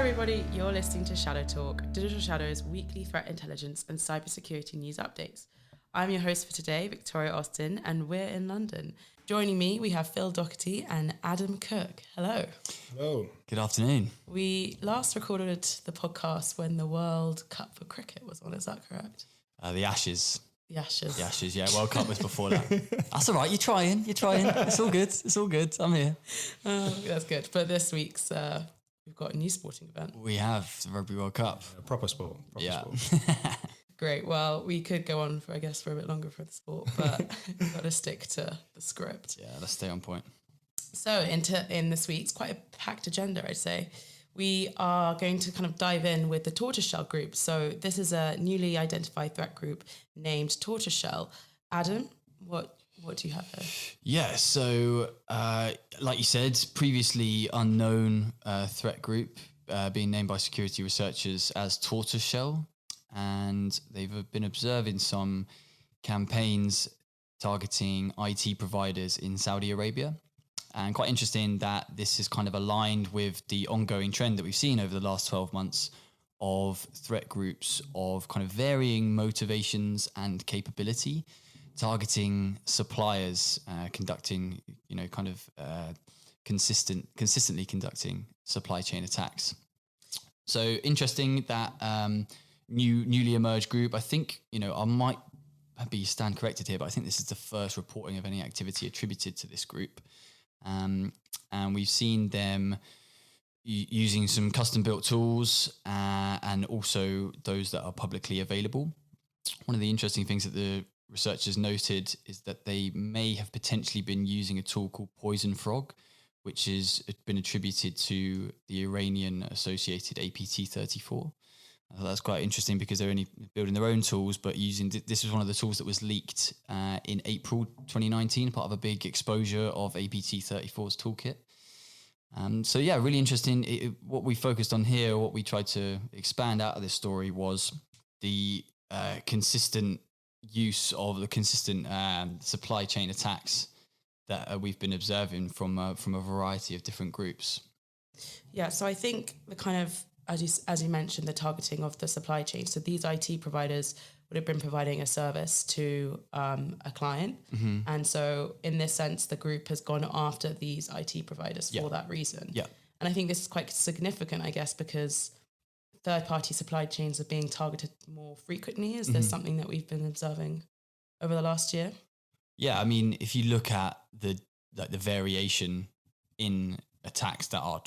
everybody, you're listening to Shadow Talk, Digital Shadow's weekly threat intelligence and cybersecurity news updates. I'm your host for today, Victoria Austin, and we're in London. Joining me, we have Phil Doherty and Adam Cook. Hello. Hello. Good afternoon. We last recorded the podcast when the World Cup for cricket was on, is that correct? The Ashes. The Ashes. The Ashes, yeah. World Cup was before that. That's all right. You're trying. It's all good. It's all good. I'm here. That's good. But this week's, we've got a new sporting event. We have the Rugby World Cup. Proper sport. Sport. Great. Well, we could go on for a bit longer for the sport, but we've got to stick to the script. Yeah, let's stay on point. So in this week's quite a packed agenda, I'd say. We are going to kind of dive in with the Tortoiseshell Group. So this is a newly identified threat group named Tortoiseshell. Adam, what do you have here? Yeah, so like you said, previously unknown threat group being named by security researchers as Tortoiseshell. And they've been observing some campaigns targeting IT providers in Saudi Arabia. And quite interesting that this is kind of aligned with the ongoing trend that we've seen over the last 12 months of threat groups of kind of varying motivations and capability, targeting suppliers, conducting, consistently conducting supply chain attacks. So interesting that newly emerged group. I think, I might stand corrected here, but I think this is the first reporting of any activity attributed to this group. And we've seen them using some custom-built tools and also those that are publicly available. One of the interesting things that the researchers noted is that they may have potentially been using a tool called Poison Frog, which has been attributed to the Iranian-associated APT-34. I thought that's quite interesting because they're only building their own tools, but using this was one of the tools that was leaked in April 2019, part of a big exposure of APT-34's toolkit. So yeah, really interesting. What we focused on here, what we tried to expand out of this story was the consistent use of the consistent supply chain attacks that we've been observing from a variety of different groups. Yeah, so I think the kind of, as you mentioned, the targeting of the supply chain. So these IT providers would have been providing a service to a client. Mm-hmm. And so in this sense, the group has gone after these IT providers for that reason. Yeah. And I think this is quite significant, I guess, because third-party supply chains are being targeted more frequently. Is this something that we've been observing over the last year? Yeah, I mean, if you look at the variation in attacks that are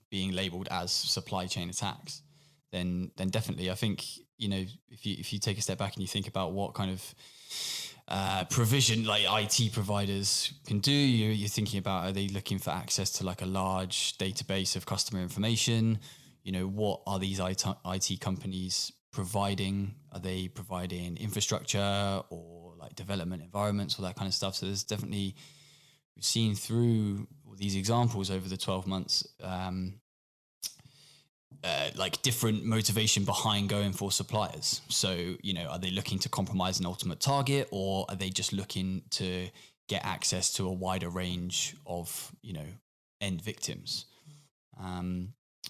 being labeled as supply chain attacks, then definitely I think, if you take a step back and you think about what kind of provision like IT providers can do, you're thinking about, are they looking for access to like a large database of customer information? What are these IT companies providing? Are they providing infrastructure or like development environments, all that kind of stuff? So there's definitely, we've seen through these examples over the 12 months, different motivation behind going for suppliers. So, are they looking to compromise an ultimate target, or are they just looking to get access to a wider range of, end victims?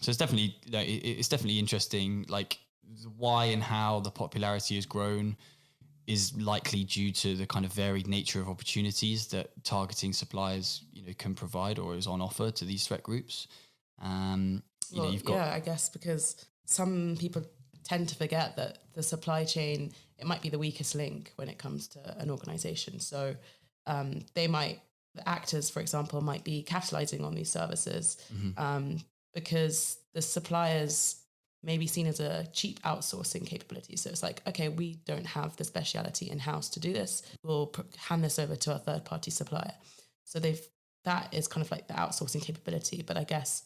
So it's definitely interesting, like why and how the popularity has grown is likely due to the kind of varied nature of opportunities that targeting suppliers, can provide or is on offer to these threat groups. I guess because some people tend to forget that the supply chain, it might be the weakest link when it comes to an organization. So the actors, for example, might be capitalizing on these services because the suppliers may be seen as a cheap outsourcing capability. So it's like, okay, we don't have the speciality in-house to do this. We'll hand this over to a third-party supplier. So that is kind of like the outsourcing capability. But I guess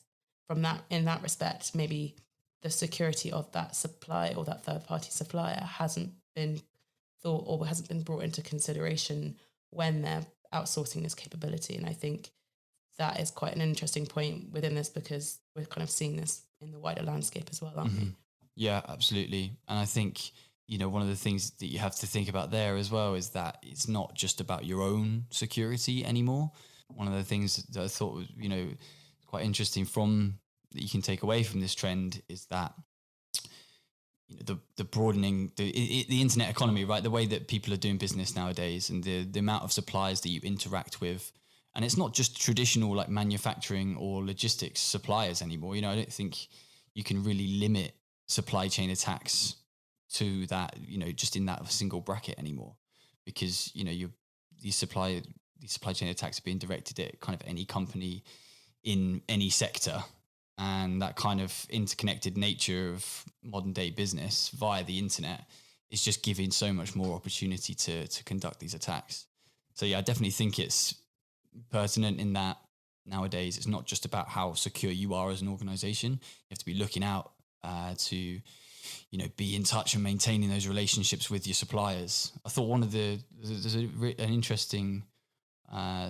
in that respect, maybe the security of that supply or that third-party supplier hasn't been thought or hasn't been brought into consideration when they're outsourcing this capability. And I think that is quite an interesting point within this because we're kind of seeing this in the wider landscape as well, aren't we? Yeah, absolutely. And I think, one of the things that you have to think about there as well is that it's not just about your own security anymore. One of the things that I thought was, quite interesting from that you can take away from this trend is that the broadening, the internet economy, right? The way that people are doing business nowadays, and the amount of suppliers that you interact with. And it's not just traditional like manufacturing or logistics suppliers anymore. I don't think you can really limit supply chain attacks to that, just in that single bracket anymore, because these supply chain attacks are being directed at kind of any company in any sector. And that kind of interconnected nature of modern day business via the internet is just giving so much more opportunity to conduct these attacks. So yeah, I definitely think it's pertinent in that nowadays it's not just about how secure you are as an organization. You have to be looking out to be in touch and maintaining those relationships with your suppliers. I thought there's an interesting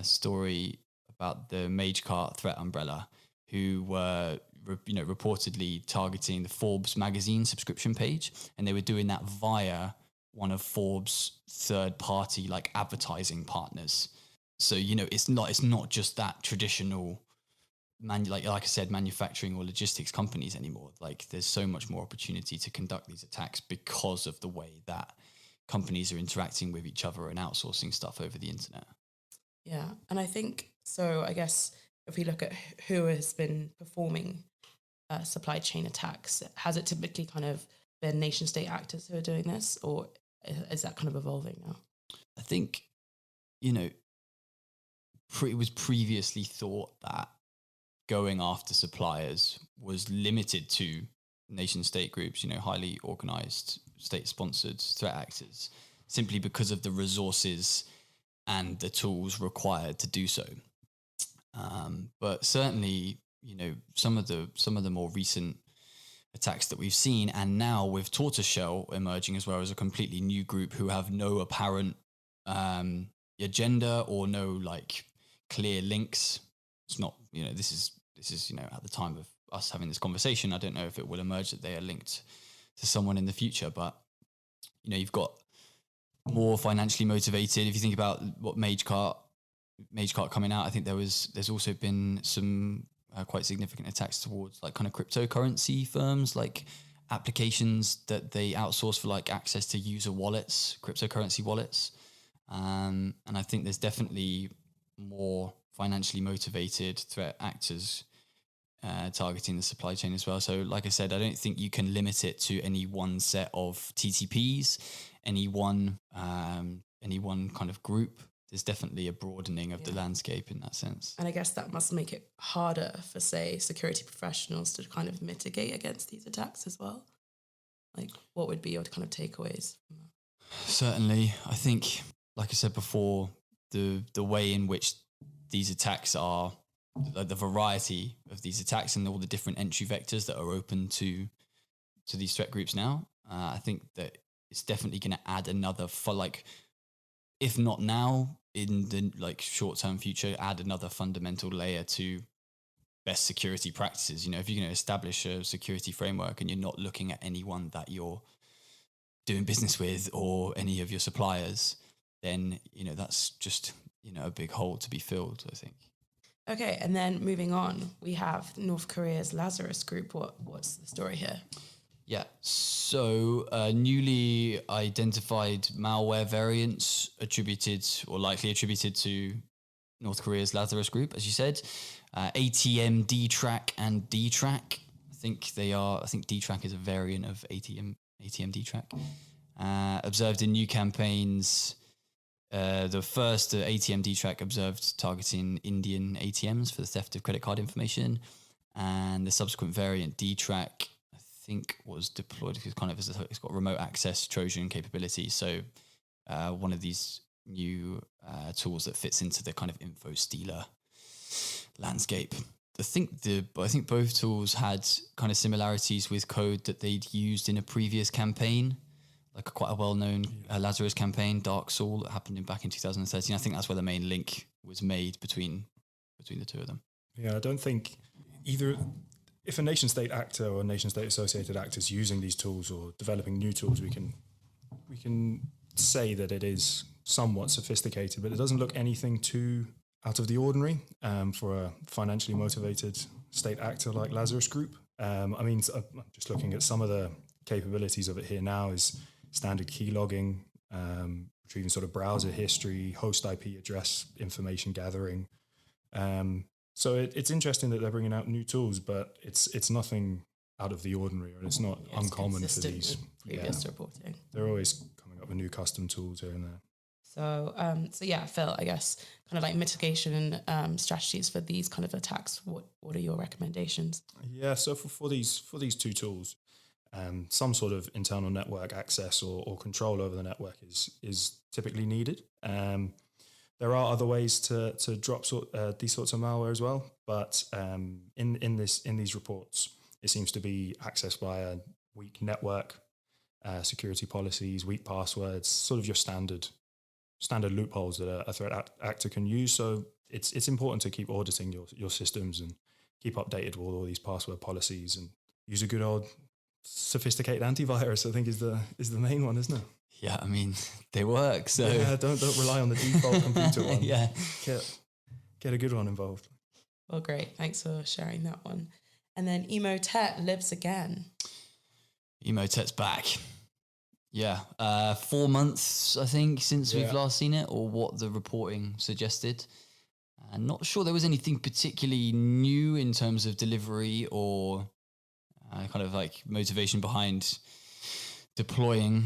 story about the MageCart threat umbrella, who were reportedly targeting the Forbes magazine subscription page, and they were doing that via one of Forbes third-party like advertising partners. So it's not just that traditional like I said, manufacturing or logistics companies anymore. Like there's so much more opportunity to conduct these attacks because of the way that companies are interacting with each other and outsourcing stuff over the internet. Yeah, and I think so. I guess if we look at who has been performing supply chain attacks, has it typically kind of been nation state actors who are doing this, or is that kind of evolving now? I think, it was previously thought that going after suppliers was limited to nation state groups, highly organized state sponsored threat actors, simply because of the resources and the tools required to do so. But certainly, some of the more recent attacks that we've seen, and now with Tortoiseshell emerging as well as a completely new group who have no apparent agenda or no like clear links. It's not, this is at the time of us having this conversation, I don't know if it will emerge that they are linked to someone in the future, but you've got more financially motivated. If you think about what MageCart coming out, I think there's also been some quite significant attacks towards like kind of cryptocurrency firms, like applications that they outsource for like access to user wallets, cryptocurrency wallets. And I think there's definitely more financially motivated threat actors targeting the supply chain as well. So like I said, I don't think you can limit it to any one set of TTPs, any one kind of group. There's definitely a broadening of the landscape in that sense. And I guess that must make it harder for, say, security professionals to kind of mitigate against these attacks as well. Like, what would be your kind of takeaways from that? Certainly. I think, like I said before, the way in which these attacks are, the variety of these attacks and all the different entry vectors that are open to these threat groups now, I think that it's definitely going to add another, for like, if not now, in the like short-term future, add another fundamental layer to best security practices. If you're going to establish a security framework and you're not looking at anyone that you're doing business with or any of your suppliers, then, that's just, a big hole to be filled, I think. Okay, and then moving on, we have North Korea's Lazarus Group. What's the story here? Yeah, so newly identified malware variants likely attributed to North Korea's Lazarus Group, as you said, ATM-DTRACK and DTRACK. I think DTRACK is a variant of ATM-DTRACK. Observed in new campaigns. The first ATM-DTRACK observed targeting Indian ATMs for the theft of credit card information, and the subsequent variant DTRACK, I think, was deployed because it's got remote access Trojan capability. So one of these new tools that fits into the kind of info stealer landscape. I think both tools had kind of similarities with code that they'd used in a previous campaign, like quite a well-known Lazarus campaign, Dark Soul, that happened back in 2013. I think that's where the main link was made between the two of them. Yeah, I don't think either. If a nation-state actor or nation-state associated actors using these tools or developing new tools, we can say that it is somewhat sophisticated, but it doesn't look anything too out of the ordinary for a financially motivated state actor like Lazarus Group. I mean, I'm just looking at some of the capabilities of it here now is standard key logging, retrieving sort of browser history, host IP address information gathering. So it's interesting that they're bringing out new tools, but it's nothing out of the ordinary, and it's not uncommon for these. Previous reporting. They're always coming up with new custom tools here and there. So yeah, Phil, I guess kind of like mitigation strategies for these kind of attacks. What are your recommendations? Yeah, so for these two tools, some sort of internal network access or control over the network is typically needed. There are other ways to drop these sorts of malware as well, but in these reports, it seems to be accessed by a weak network, security policies, weak passwords, sort of your standard loopholes that a threat actor can use. So it's important to keep auditing your systems and keep updated with all these password policies and use a good old sophisticated antivirus, I think is the main one, isn't it? Yeah, I mean, they work. So yeah, don't rely on the default computer one. Yeah. Get a good one involved. Well, great. Thanks for sharing that one. And then Emotet lives again. Emotet's back. Yeah. 4 months, I think, since we've last seen it, or what the reporting suggested. Not sure there was anything particularly new in terms of delivery or kind of like motivation behind deploying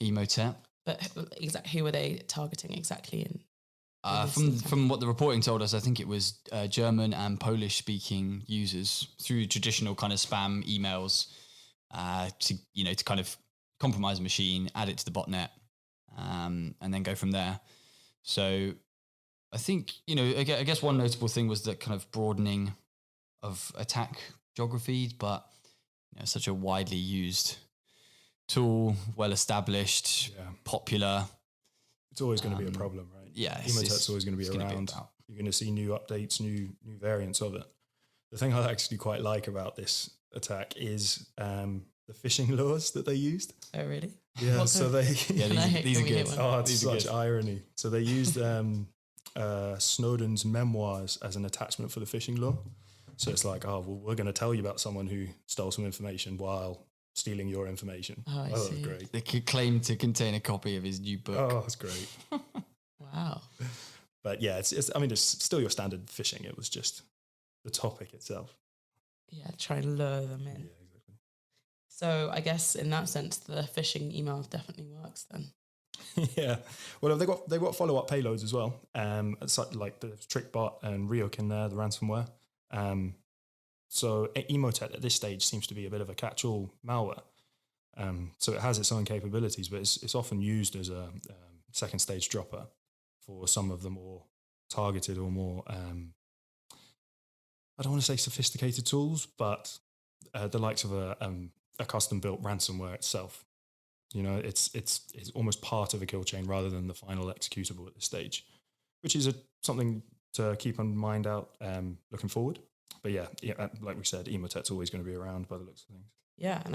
Emotet. But exactly who were they targeting exactly? From what the reporting told us, I think it was German and Polish speaking users through traditional kind of spam emails to kind of compromise a machine, add it to the botnet, and then go from there. So I think, I guess one notable thing was that kind of broadening of attack geography, but such a widely used tool, well established, popular. It's always going to be a problem, right? Yeah, Emotet's always going to be around. You're going to see new updates, new variants of it. The thing I actually quite like about this attack is the phishing lures that they used. Oh, really? Yeah, so they... these are good. Oh, it's such irony. So they used Snowden's memoirs as an attachment for the phishing lure. So it's like, we're going to tell you about someone who stole some information while stealing your information. Oh, I see. That's great. They could claim to contain a copy of his new book. Oh, that's great. Wow. But yeah, it's still your standard phishing. It was just the topic itself. Yeah, try and lure them in. Yeah, exactly. So I guess in that sense, the phishing email definitely works then. Yeah. Well, they've got follow-up payloads as well. It's like the TrickBot and Ryuk in there, the ransomware. So Emotet at this stage seems to be a bit of a catch-all malware. So it has its own capabilities, but it's often used as a second stage dropper for some of the more targeted or more, I don't want to say sophisticated tools, but the likes of a custom-built ransomware itself. It's almost part of a kill chain rather than the final executable at this stage, which is something to keep in mind out looking forward. But yeah, like we said, Emotet's always going to be around by the looks of things. Yeah, and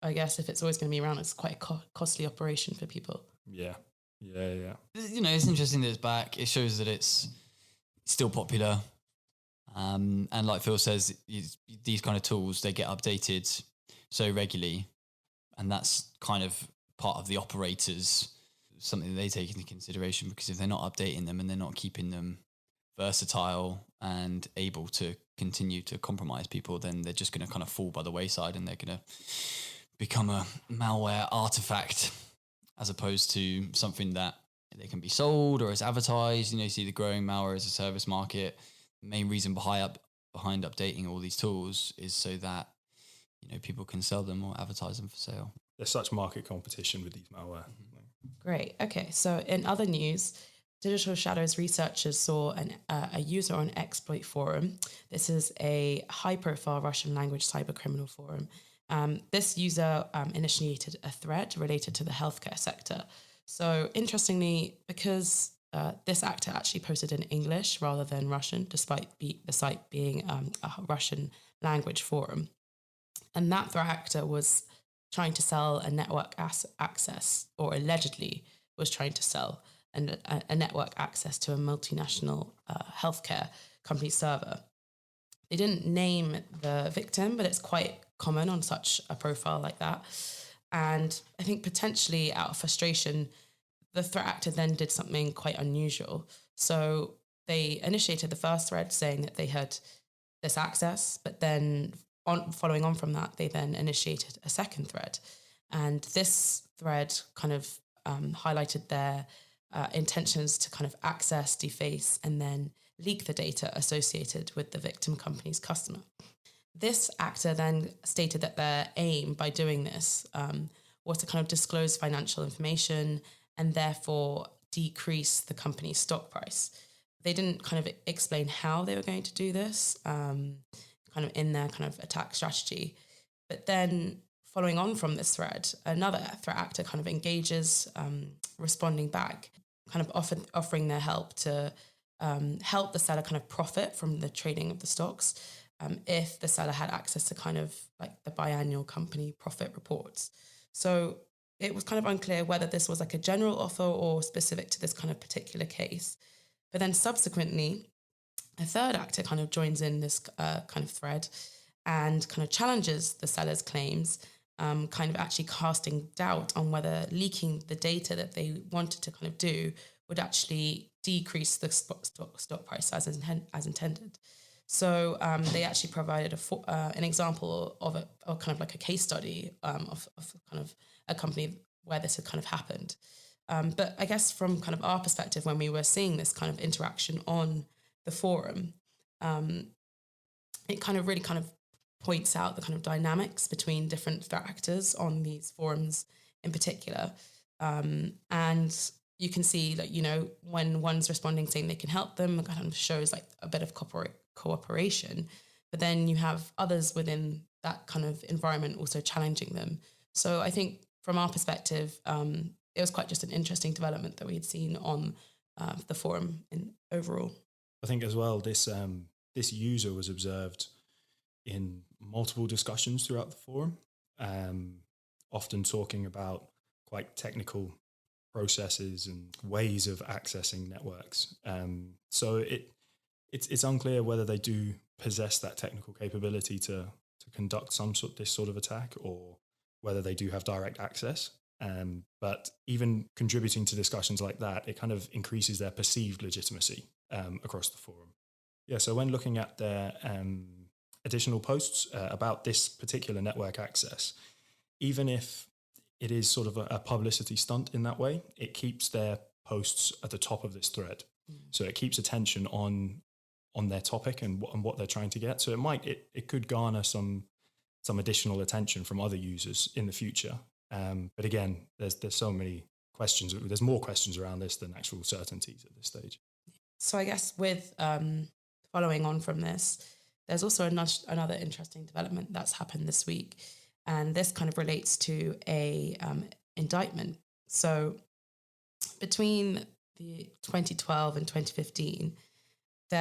I guess if it's always going to be around, it's quite a costly operation for people. Yeah. It's interesting that it's back. It shows that it's still popular. And like Phil says, these kind of tools, they get updated so regularly. And that's kind of part of the operators, something that they take into consideration, because if they're not updating them and they're not keeping them versatile and able to continue to compromise people, then they're just going to kind of fall by the wayside and they're going to become a malware artifact as opposed to something that they can be sold or is advertised. You see the growing malware as a service market. The main reason behind updating all these tools is so that people can sell them or advertise them for sale. There's such market competition with these malware. Great. Okay. So in other news, Digital Shadows researchers saw a user on exploit forum. This is a high-profile Russian language cybercriminal forum. This user initiated a threat related to the healthcare sector. So interestingly, because this actor actually posted in English rather than Russian, despite the site being a Russian language forum. And that threat actor was trying to sell a network access, or allegedly was trying to sell a network access to a multinational healthcare company server. They didn't name the victim, but it's quite common on such a profile like that. And I think potentially out of frustration, the threat actor then did something quite unusual. So they initiated the first thread saying that they had this access, but then following on from that, they then initiated a second thread. And this thread kind of highlighted their intentions to kind of access, deface, and then leak the data associated with the victim company's customer. This actor then stated that their aim by doing this was to kind of disclose financial information and therefore decrease the company's stock price. They didn't kind of explain how they were going to do this, kind of in their kind of attack strategy. But then following on from this thread, another threat actor kind of engages, responding back, kind of offering their help to help the seller kind of profit from the trading of the stocks if the seller had access to kind of like the biannual company profit reports. So it was kind of unclear whether this was like a general offer or specific to this kind of particular case. But then subsequently, a third actor kind of joins in this kind of thread and kind of challenges the seller's claims, kind of actually casting doubt on whether leaking the data that they wanted to kind of do would actually decrease the stock price as intended. So they actually provided an example of kind of like a case study of kind of a company where this had kind of happened. But I guess from kind of our perspective, when we were seeing this kind of interaction on the forum, it kind of really kind of points out the kind of dynamics between different threat actors on these forums in particular. And you can see that, you know, when one's responding saying they can help them, it kind of shows like a bit of cooperation. But then you have others within that kind of environment also challenging them. So I think from our perspective, it was quite just an interesting development that we had seen on the forum in overall. I think as well, this user was observed in multiple discussions throughout the forum, often talking about quite technical processes and ways of accessing networks. So it's unclear whether they do possess that technical capability to conduct this sort of attack, or whether they do have direct access. But even contributing to discussions like that, it kind of increases their perceived legitimacy across the forum. Yeah, so when looking at their additional posts about this particular network access, even if it is sort of a publicity stunt in that way, it keeps their posts at the top of this thread. So it keeps attention on their topic and what they're trying to get. So it could garner some additional attention from other users in the future. But again, there's so many questions. There's more questions around this than actual certainties at this stage. So I guess with following on from this, there's also another interesting development that's happened this week. And this kind of relates to a indictment. So between the 2012 and 2015, a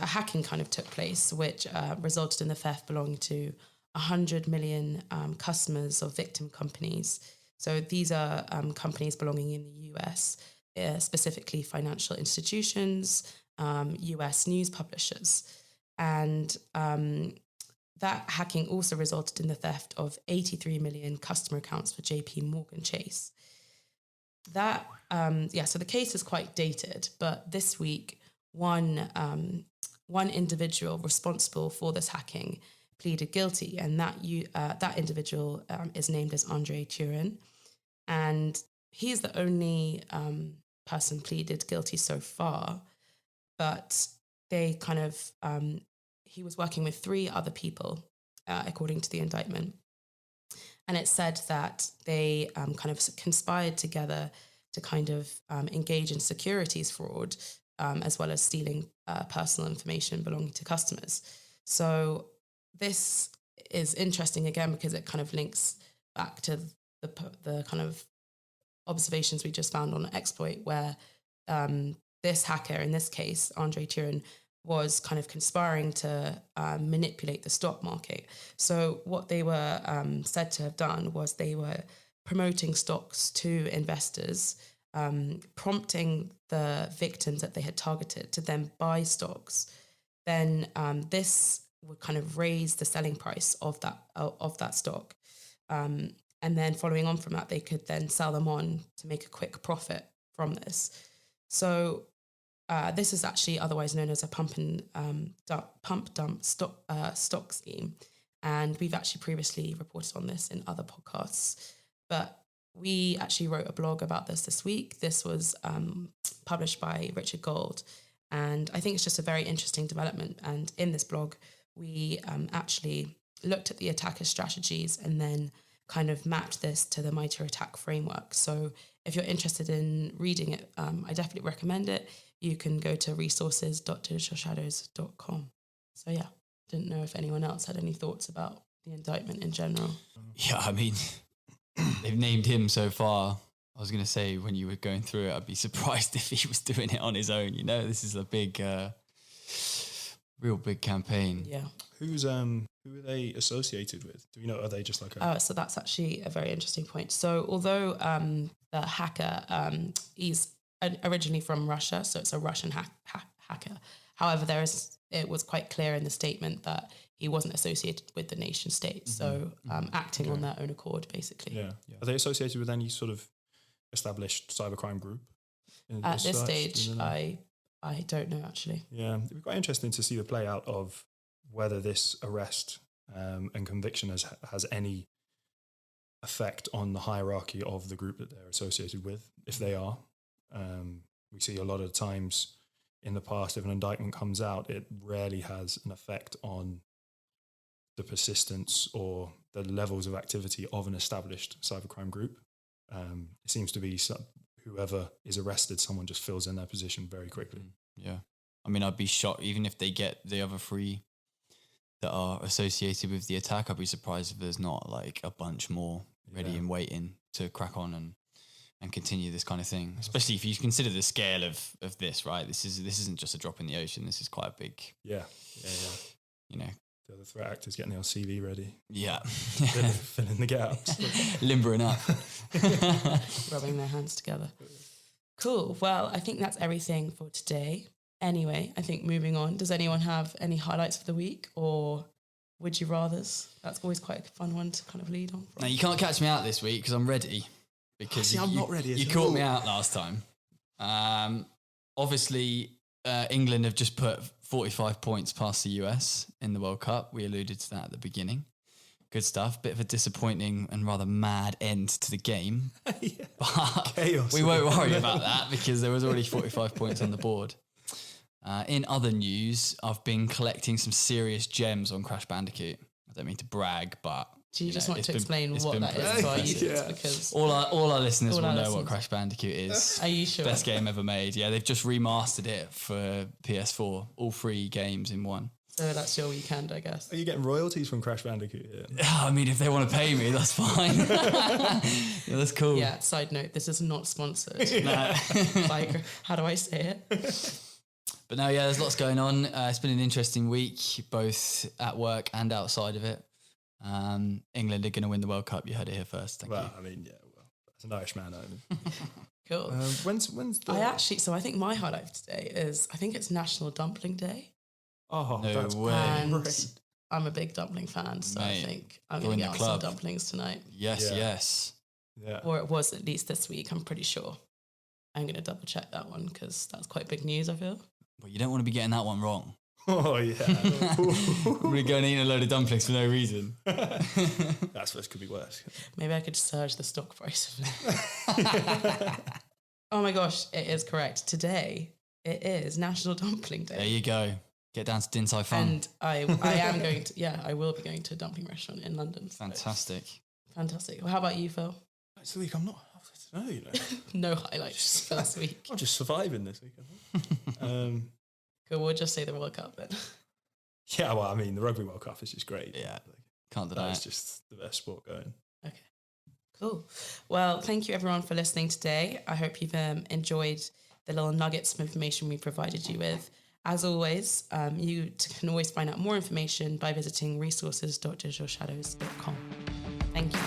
hacking kind of took place, which resulted in the theft belonging to 100 million customers of victim companies. So these are companies belonging in the US, specifically financial institutions, US news publishers. And that hacking also resulted in the theft of 83 million customer accounts for JP Morgan Chase. So the case is quite dated, but this week, one individual responsible for this hacking pleaded guilty, and that individual is named as Andrei Tyurin, and he's the only person pleaded guilty so far. But they kind of he was working with 3 other people, according to the indictment, and it said that they kind of conspired together to kind of engage in securities fraud, as well as stealing personal information belonging to customers. So this is interesting again because it kind of links back to the kind of observations we just found on exploit, where this hacker, in this case, Andrei Tyurin, was kind of conspiring to manipulate the stock market. So what they were said to have done was they were promoting stocks to investors, prompting the victims that they had targeted to then buy stocks. Then this would kind of raise the selling price of that stock. And then following on from that, they could then sell them on to make a quick profit from this. So this is actually otherwise known as a pump dump stock scheme. And we've actually previously reported on this in other podcasts. But we actually wrote a blog about this week. This was published by Richard Gold. And I think it's just a very interesting development. And in this blog, we actually looked at the attacker strategies and then kind of mapped this to the MITRE ATT&CK framework. So if you're interested in reading it, I definitely recommend it. You can go to resources.digitalishadows.com. So yeah, didn't know if anyone else had any thoughts about the indictment in general. Yeah, I mean, they've named him so far. I was going to say, when you were going through it, I'd be surprised if he was doing it on his own. You know, this is a big, real big campaign. Yeah. Who are they associated with? Do you know? Are they just like so that's actually a very interesting point. So although the hacker is originally from Russia, so it's a Russian hacker. However, it was quite clear in the statement that he wasn't associated with the nation state. So acting on their own accord, basically. Yeah. Are they associated with any sort of established cybercrime group? At this stage, I don't know, actually. Yeah, it'd be quite interesting to see the play out of whether this arrest and conviction has any effect on the hierarchy of the group that they're associated with, if they are. We see a lot of times in the past, if an indictment comes out, it rarely has an effect on the persistence or the levels of activity of an established cybercrime group. It seems to be whoever is arrested, someone just fills in their position very quickly. Yeah. I mean, I'd be shocked, even if they get the other three that are associated with the attack, I'd be surprised if there's not like a bunch more ready and waiting to crack on and continue this kind of thing. Especially if you consider the scale of this, right? This isn't just a drop in the ocean. This is quite a big. Yeah. You know. The other threat actors getting their CV ready. Yeah. Filling the gaps. Limbering up. Rubbing their hands together. Cool. Well, I think that's everything for today. Anyway, I think moving on, does anyone have any highlights for the week or would you rathers? That's always quite a fun one to kind of lead on from. Now, you can't catch me out this week because I'm ready. Because I'm not ready. You caught me out last time. Obviously, England have just put 45 points past the US in the World Cup. We alluded to that at the beginning. Good stuff. Bit of a disappointing and rather mad end to the game. Yeah. But Chaos. we won't worry about that because there was already 45 points on the board. In other news, I've been collecting some serious gems on Crash Bandicoot. I don't mean to brag, but do you just want to explain what that is to our users? Because all our listeners will know what Crash Bandicoot is. Are you sure? Best game ever made. Yeah, they've just remastered it for PS4. All 3 games in one. So that's your weekend, I guess. Are you getting royalties from Crash Bandicoot here? I mean, if they want to pay me, that's fine. Yeah, that's cool. Yeah, side note, this is not sponsored. No. Like, how do I say it? But no, yeah, there's lots going on. It's been an interesting week, both at work and outside of it. England are going to win the World Cup. You heard it here first. Thank you. I mean, yeah, as an Irishman, Cool. When's the... I think my highlight for today is, I think it's National Dumpling Day. Oh, no that's way. And great. I'm a big dumpling fan, so Mate, I think I'm going to get on some dumplings tonight. Yes, Yeah. yes. Yeah. Or it was at least this week, I'm pretty sure. I'm going to double check that one because that's quite big news, I feel. Well, you don't want to be getting that one wrong. Oh, yeah. We're going to eat a load of dumplings for no reason. That could be worse. Maybe I could surge the stock price of it. Oh my gosh, it is correct. Today, it is National Dumpling Day. There you go. Get down to Din Tai Fung. And I am going to, I will be going to a dumpling restaurant in London. So. Fantastic. Fantastic. Well, how about you, Phil? This week, I'm not... I don't know, you know. No highlights for this week. I'm just surviving this week, I think. Cool, we'll just say the World Cup then. Yeah, well, I mean, the Rugby World Cup is just great. Yeah, can't deny That's it. just the best sport going. Okay, cool. Well, thank you everyone for listening today. I hope you've enjoyed the little nuggets of information we provided you with. As always, you can always find out more information by visiting resources.digitalishadows.com. Thank you.